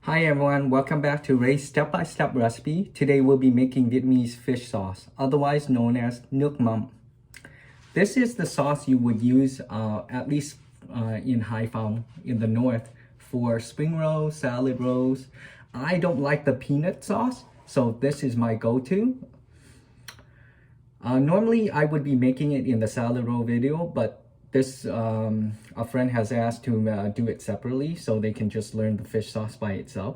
Hi everyone, welcome back to Ray's step-by-step recipe. Today we'll be making Vietnamese fish sauce, otherwise known as Nước mắm. This is the sauce you would use at least in Hai Phong in the north for spring rolls, salad rolls. I don't like the peanut sauce, so this is my go-to. Normally I would be making it in the salad roll video, but this a friend has asked to do it separately so they can just learn the fish sauce by itself.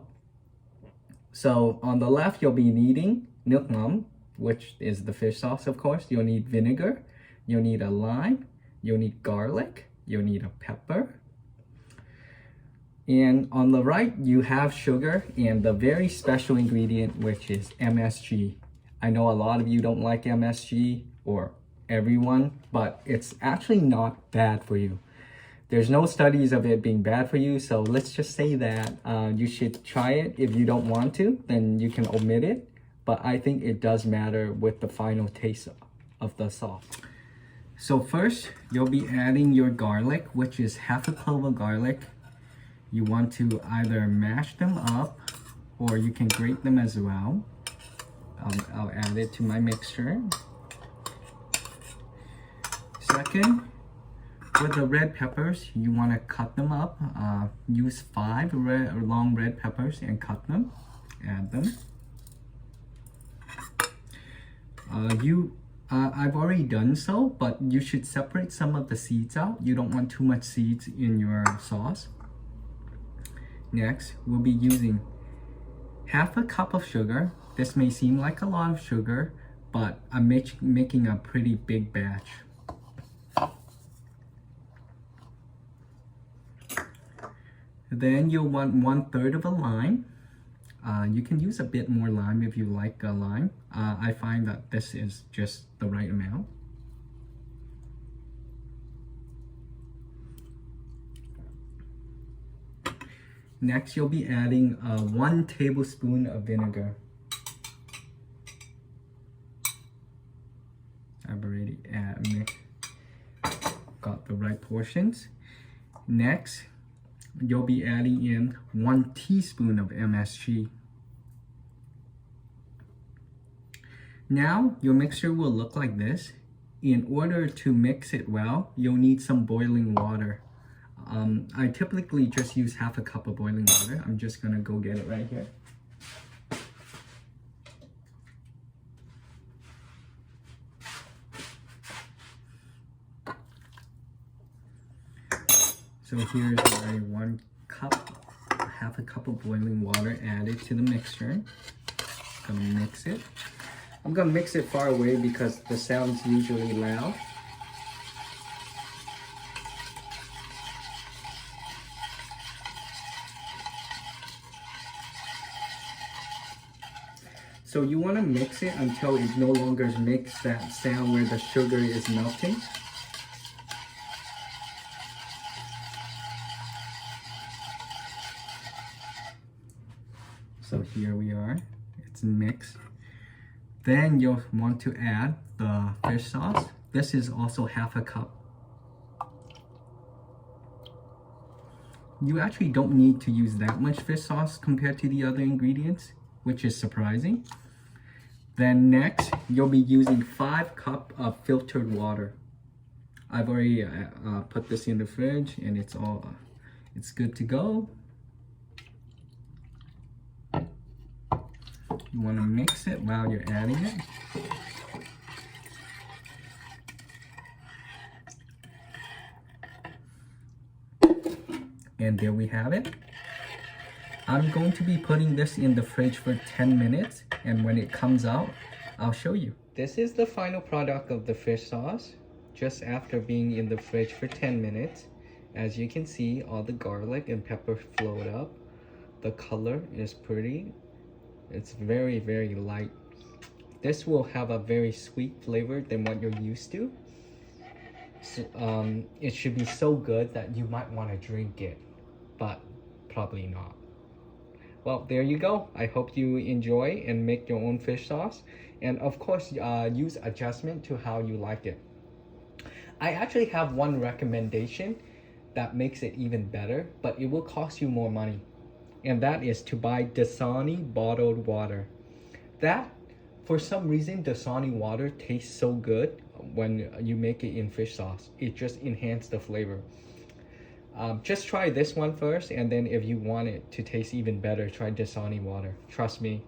So on the left you'll be needing nước mắm, which is the fish sauce of course. You'll need vinegar, you'll need a lime, you'll need garlic, you'll need a pepper. And on the right you have sugar and the very special ingredient, which is MSG. I know a lot of you don't like MSG, or everyone, but it's actually not bad for you. There's no studies of it being bad for you, so let's just say that you should try it. If you don't want to, then you can omit it, but I think it does matter with the final taste of the sauce. So first, you'll be adding your garlic, which is half a clove of garlic. You want to either mash them up or you can grate them as well. I'll add it to my mixture. Second, with the red peppers, you want to cut them up. Use 5 long red peppers and cut them. Add them. I've already done so, but you should separate some of the seeds out. You don't want too much seeds in your sauce. Next, we'll be using half a cup of sugar. This may seem like a lot of sugar, but I'm making a pretty big batch. Then you'll want 1/3 of a lime. You can use a bit more lime if you like a lime. I find that this is just the right amount. Next, you'll be adding 1 tablespoon of vinegar. I've already got the right portions. Next, you'll be adding in 1 teaspoon of MSG. Now, your mixture will look like this. In order to mix it well, you'll need some boiling water. I typically just use half a cup of boiling water. I'm just gonna go get it right here. So here's my 1 cup, half a cup of boiling water added to the mixture. Gonna mix it. I'm gonna mix it far away because the sound's usually loud. So you want to mix it until it no longer makes that sound where the sugar is melting. So here we are, it's mixed. Then you'll want to add the fish sauce. This is also half a cup. You actually don't need to use that much fish sauce compared to the other ingredients, which is surprising. Then next, you'll be using 5 cups of filtered water. I've already put this in the fridge and it's good to go. You want to mix it while you're adding it. And there we have it. I'm going to be putting this in the fridge for 10 minutes, and when it comes out, I'll show you. This is the final product of the fish sauce, just after being in the fridge for 10 minutes. As you can see, all the garlic and pepper flowed up. The color is pretty. It's very, very light. This will have a very sweet flavor than what you're used to. So, it should be so good that you might want to drink it, but probably not. Well, there you go. I hope you enjoy and make your own fish sauce. And of course, use adjustment to how you like it. I actually have one recommendation that makes it even better, but it will cost you more money. and that is to buy Dasani bottled water. That, for some reason, Dasani water tastes so good when you make it in fish sauce. It just enhances the flavor. Just try this one first, and then if you want it to taste even better, try Dasani water. Trust me,